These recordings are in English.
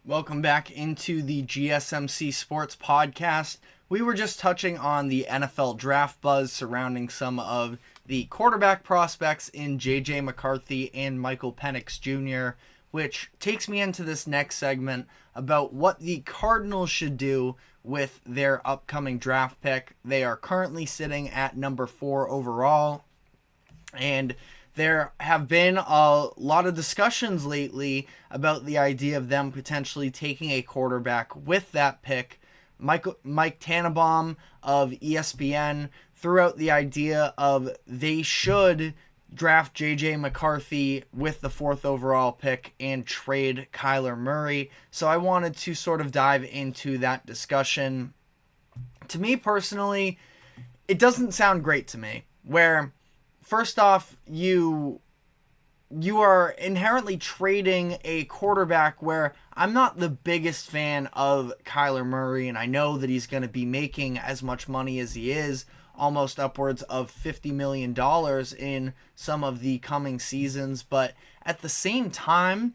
Welcome back into the GSMC Sports Podcast. We were just touching on the NFL draft buzz surrounding some of the quarterback prospects in J.J. McCarthy and Michael Penix Jr., which takes me into this next segment about what the Cardinals should do with their upcoming draft pick. They are currently sitting at number 4 overall, and there have been a lot of discussions lately about the idea of them potentially taking a quarterback with that pick. Mike Tannenbaum of ESPN threw out the idea of they should draft J.J. McCarthy with the 4th overall pick and trade Kyler Murray. So I wanted to sort of dive into that discussion. To me personally, it doesn't sound great to me, where first off, you are inherently trading a quarterback where I'm not the biggest fan of Kyler Murray, and I know that he's going to be making as much money as he is, almost upwards of $50 million in some of the coming seasons, but at the same time,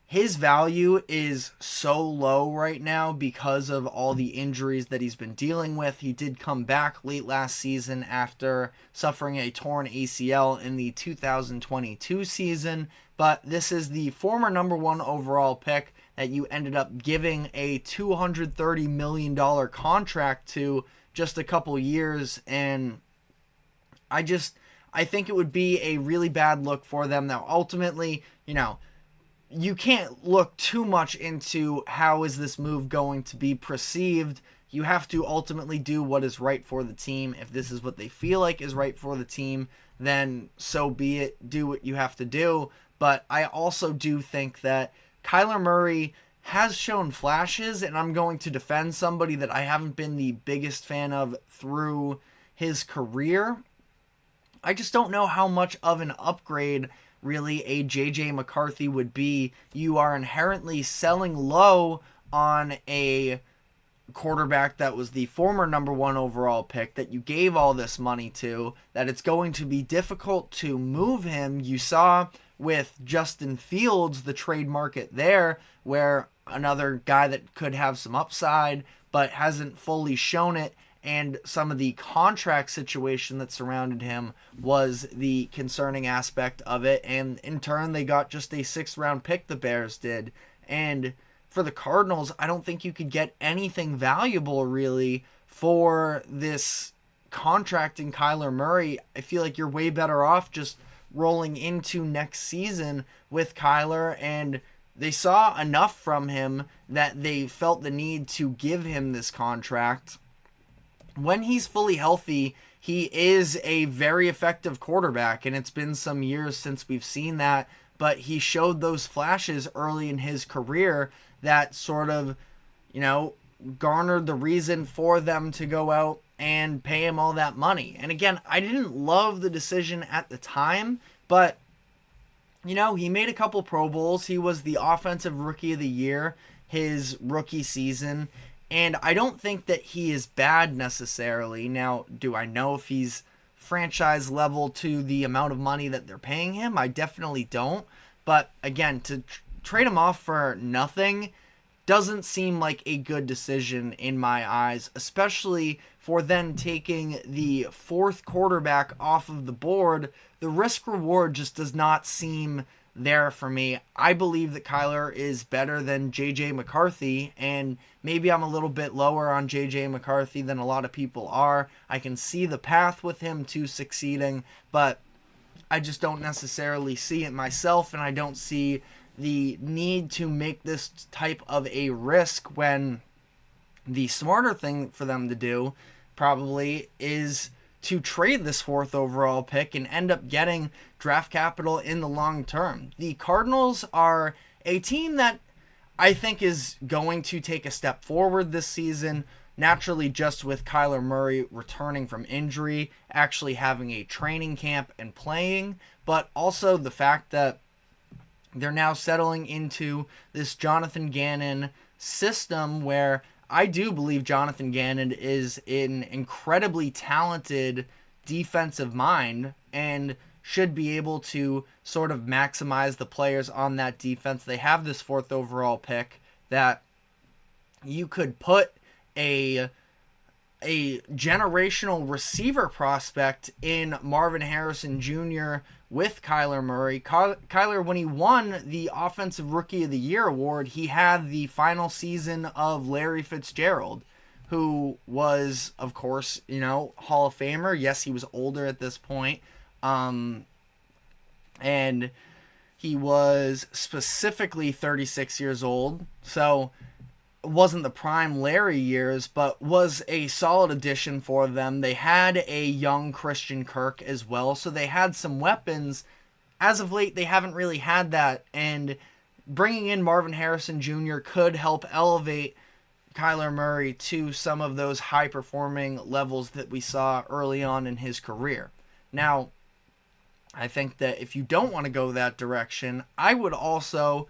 his value is so low right now because of all the injuries that he's been dealing with. He did come back late last season after suffering a torn ACL in the 2022 season, but this is the former number 1 overall pick that you ended up giving a $230 million contract to just a couple years, and I think it would be a really bad look for them. Now, ultimately, you can't look too much into how is this move going to be perceived. You have to ultimately do what is right for the team. If this is what they feel like is right for the team, then so be it. Do what you have to do. But I also do think that Kyler Murray has shown flashes, and I'm going to defend somebody that I haven't been the biggest fan of through his career. I just don't know how much of an upgrade really a J.J. McCarthy would be. You are inherently selling low on a quarterback that was the former number 1 overall pick that you gave all this money to, that it's going to be difficult to move him. You saw with Justin Fields the trade market there, where another guy that could have some upside but hasn't fully shown it, and some of the contract situation that surrounded him was the concerning aspect of it. And in turn, they got just a 6th round pick, the Bears did. And for the Cardinals, I don't think you could get anything valuable really for this contract in Kyler Murray. I feel like you're way better off just rolling into next season with Kyler, and they saw enough from him that they felt the need to give him this contract. When he's fully healthy, he is a very effective quarterback, and it's been some years since we've seen that, but he showed those flashes early in his career that sort of, garnered the reason for them to go out and pay him all that money. And again, I didn't love the decision at the time, but, he made a couple Pro Bowls. He was the Offensive Rookie of the Year his rookie season, and I don't think that he is bad necessarily. Now, do I know if he's franchise level to the amount of money that they're paying him? I definitely don't. But again, to trade him off for nothing doesn't seem like a good decision in my eyes, especially for then taking the 4th quarterback off of the board. The risk reward just does not seem there for me. I believe that Kyler is better than J.J. McCarthy, and maybe I'm a little bit lower on J.J. McCarthy than a lot of people are. I can see the path with him to succeeding, but I just don't necessarily see it myself, and I don't see the need to make this type of a risk when the smarter thing for them to do probably is to trade this 4th overall pick and end up getting draft capital in the long term. The Cardinals are a team that I think is going to take a step forward this season, naturally just with Kyler Murray returning from injury, actually having a training camp and playing, but also the fact that they're now settling into this Jonathan Gannon system where I do believe Jonathan Gannon is an incredibly talented defensive mind and should be able to sort of maximize the players on that defense. They have this 4th overall pick. that you could put a generational receiver prospect in Marvin Harrison Jr. with Kyler Murray. Kyler, when he won the Offensive Rookie of the Year award, he had the final season of Larry Fitzgerald, who was, of course, Hall of Famer. Yes, he was older at this point. And he was specifically 36 years old. So wasn't the prime Larry years, but was a solid addition for them. They had a young Christian Kirk as well, so they had some weapons. As of late, they haven't really had that, and bringing in Marvin Harrison Jr. could help elevate Kyler Murray to some of those high-performing levels that we saw early on in his career. Now, I think that if you don't want to go that direction, I would also,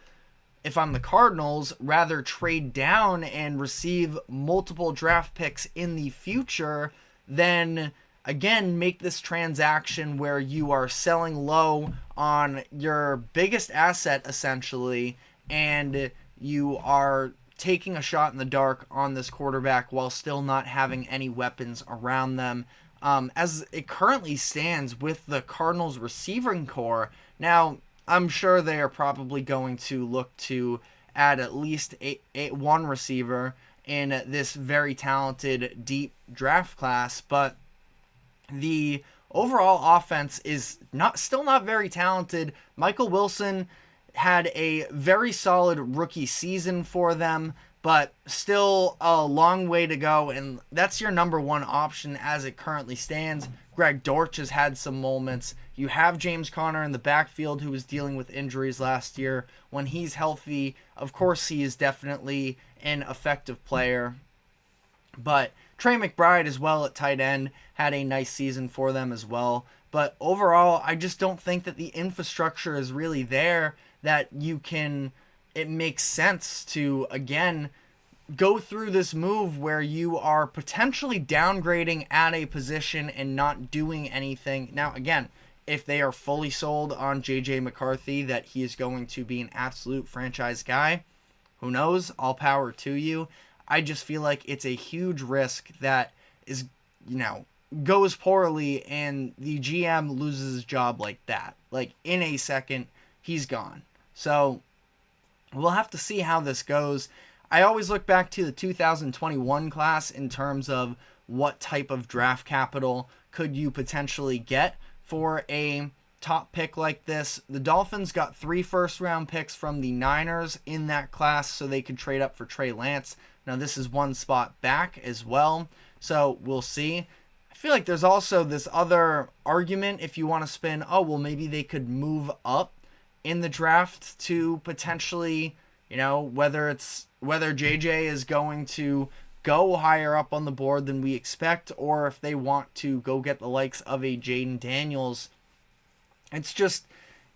if I'm the Cardinals, rather trade down and receive multiple draft picks in the future than, again, make this transaction where you are selling low on your biggest asset, essentially, and you are taking a shot in the dark on this quarterback while still not having any weapons around them. As it currently stands with the Cardinals receiving core, now, I'm sure they are probably going to look to add at least one receiver in this very talented, deep draft class, but the overall offense is still not very talented. Michael Wilson had a very solid rookie season for them, but still a long way to go, and that's your number one option as it currently stands. Greg Dortch has had some moments. You have James Conner in the backfield, who was dealing with injuries last year. When he's healthy, of course he is definitely an effective player. But Trey McBride as well at tight end had a nice season for them as well. But overall, I just don't think that the infrastructure is really there that it makes sense to, again, go through this move where you are potentially downgrading at a position and not doing anything. Now, again, if they are fully sold on J.J. McCarthy that he is going to be an absolute franchise guy, who knows? All power to you. I just feel like it's a huge risk that is, goes poorly and the GM loses his job like that. Like, in a second, he's gone. So we'll have to see how this goes. I always look back to the 2021 class in terms of what type of draft capital could you potentially get for a top pick like this. The Dolphins got 3 first-round picks from the Niners in that class so they could trade up for Trey Lance. Now, this is one spot back as well, so we'll see. I feel like there's also this other argument if you want to spin, maybe they could move up in the draft to potentially, whether JJ is going to go higher up on the board than we expect, or if they want to go get the likes of a Jaden Daniels. It's just,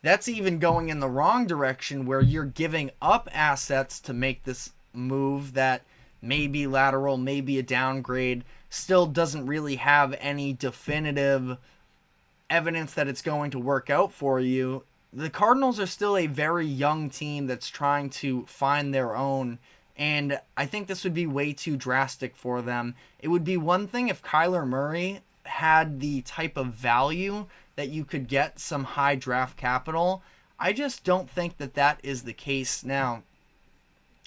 that's even going in the wrong direction where you're giving up assets to make this move that may be lateral, maybe a downgrade, still doesn't really have any definitive evidence that it's going to work out for you. The Cardinals are still a very young team that's trying to find their own, and I think this would be way too drastic for them. It would be one thing if Kyler Murray had the type of value that you could get some high draft capital. I just don't think that that is the case now.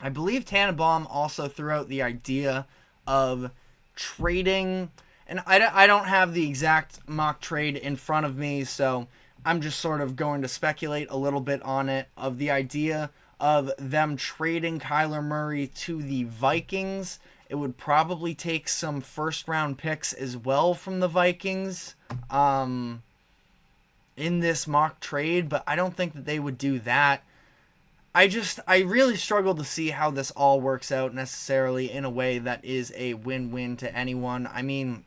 I believe Tannenbaum also threw out the idea of trading, and I don't have the exact mock trade in front of me, so I'm just sort of going to speculate a little bit on it, of the idea of them trading Kyler Murray to the Vikings. It would probably take some first-round picks as well from the Vikings in this mock trade, but I don't think that they would do that. I really struggle to see how this all works out necessarily in a way that is a win-win to anyone. I mean,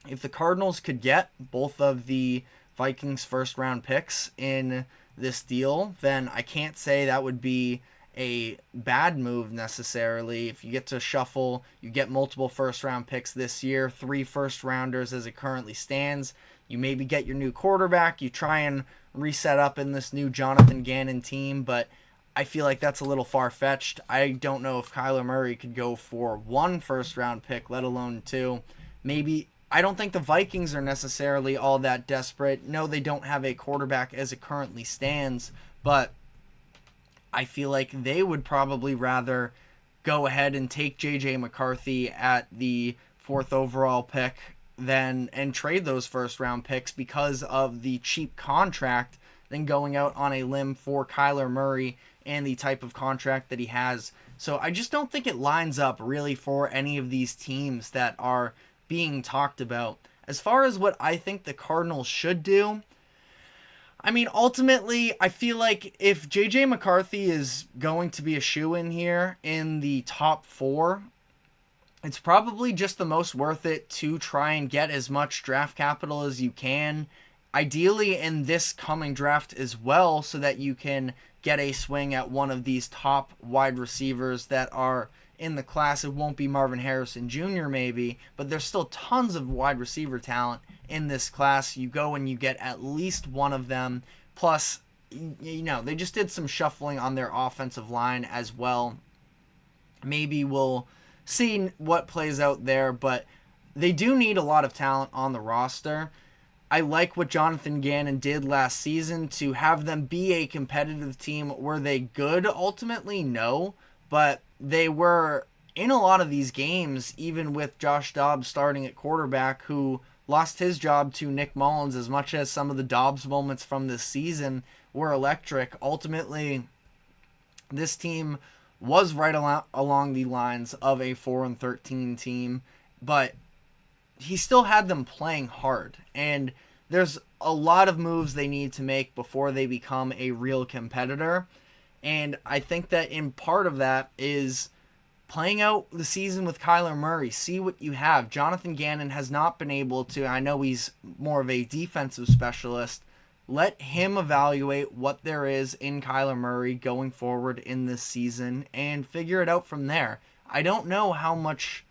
if the Cardinals could get both of the Vikings first-round picks in this deal, then I can't say that would be a bad move necessarily. If you get to shuffle, you get multiple first-round picks this year, 3 first-rounders as it currently stands. You maybe get your new quarterback. You try and reset up in this new Jonathan Gannon team, but I feel like that's a little far-fetched. I don't know if Kyler Murray could go for 1 first-round pick, let alone 2. Maybe. I don't think the Vikings are necessarily all that desperate. No, they don't have a quarterback as it currently stands, but I feel like they would probably rather go ahead and take J.J. McCarthy at the 4th overall pick and trade those first-round picks because of the cheap contract than going out on a limb for Kyler Murray and the type of contract that he has. So I just don't think it lines up really for any of these teams that are being talked about. As far as what I think the Cardinals should do, I mean, ultimately, I feel like if J.J. McCarthy is going to be a shoo-in here in the top 4, it's probably just the most worth it to try and get as much draft capital as you can, ideally in this coming draft as well, so that you can get a swing at one of these top wide receivers that are in the class. It won't be Marvin Harrison Jr. maybe, but there's still tons of wide receiver talent in this class. You go and you get at least one of them. Plus, they just did some shuffling on their offensive line as well. Maybe we'll see what plays out there, but they do need a lot of talent on the roster. I like what Jonathan Gannon did last season to have them be a competitive team. Were they good? Ultimately, no, but they were in a lot of these games, even with Josh Dobbs starting at quarterback, who lost his job to Nick Mullins. As much as some of the Dobbs moments from this season were electric, ultimately this team was right along the lines of a 4-13 team, but he still had them playing hard, and there's a lot of moves they need to make before they become a real competitor. And I think that in part of that is playing out the season with Kyler Murray. See what you have. Jonathan Gannon has not been able to, I know he's more of a defensive specialist, let him evaluate what there is in Kyler Murray going forward in this season and figure it out from there. I don't know how much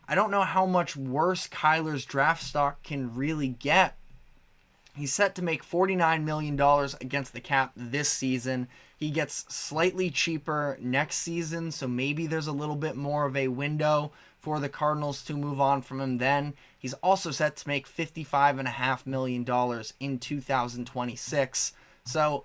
worse Kyler's draft stock can really get. He's set to make $49 million against the cap this season. He gets slightly cheaper next season, so maybe there's a little bit more of a window for the Cardinals to move on from him then. He's also set to make $55.5 million in 2026. So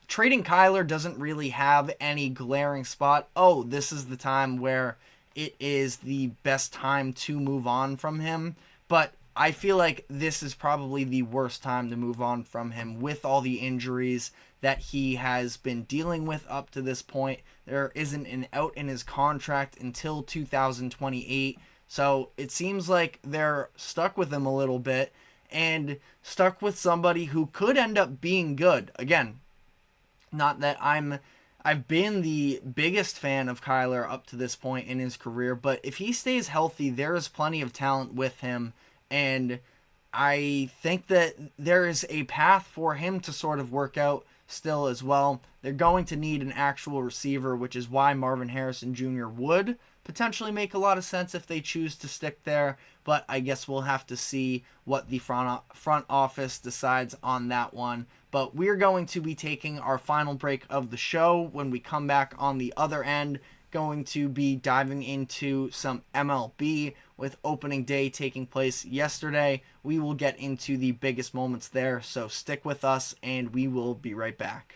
trading Kyler doesn't really have any glaring spot. Oh, this is the time where it is the best time to move on from him. But I feel like this is probably the worst time to move on from him with all the injuries that he has been dealing with up to this point. There isn't an out in his contract until 2028. So it seems like they're stuck with him a little bit and stuck with somebody who could end up being good. Again, not that I've been the biggest fan of Kyler up to this point in his career, but if he stays healthy, there is plenty of talent with him. And I think that there is a path for him to sort of work out still as well. They're going to need an actual receiver, which is why Marvin Harrison Jr. would potentially make a lot of sense if they choose to stick there. But I guess we'll have to see what the front office decides on that one. But we're going to be taking our final break of the show. When we come back on the other end, going to be diving into some MLB with opening day taking place yesterday. We will get into the biggest moments there, so stick with us and we will be right back.